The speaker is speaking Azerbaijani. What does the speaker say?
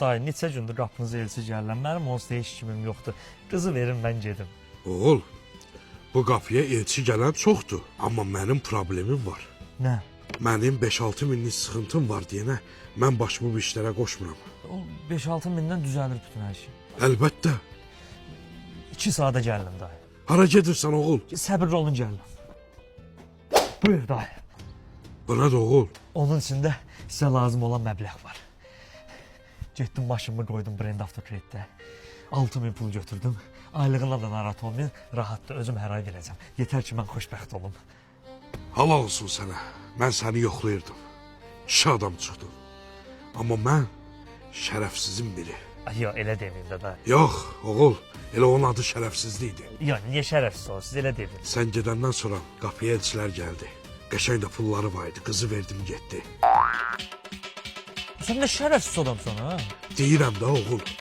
Dayı, neçə gündür qapınıza elçi gəlirəm. Mənim onsuz da heç kimim yoxdur. Qızı verin, mən gedim. Oğul, bu qapıya elçi gələn çoxdur. Amma mənim problemim var. Nə? Mənim 5-6 minlik sıxıntım var deyənə mən başımı bu işlərə qoşmuram. O 5-6 mindən düzəlir bütün hər şey. Əlbəttə. 2 saata gəldim dayı. Hara gedirsən oğul? Səbirli olun gəldim. Buyur dayı. Bu nədir oğul? Onun içində sizə lazım olan məbləğ var. Getdim maşınımı qoydum Brend Avtokreditdə. 6.000 pul götürdüm. Aylığına da narahat olmayın, rahatdır, özüm hər ay verəcəm. Yetər ki, mən xoşbəxt olum. Halal olsun sənə. Mən səni yoxlayırdım. Kişi adam çıxdın. Amma mən şərəfsizin biri. Ay, yox, elə deməyim də dayı. Yox, oğul, elə onun adı şərəfsizlikdir. Yox, niyə şərəfsiz olur, siz elə deməyim. Sən gedəndən sonra qapıya elçilər gəldi. Qəşəng də pulları var idi, qızı verdim getdi. Sən də şərəfsiz adamsan, ha? Deyirəm də oğul.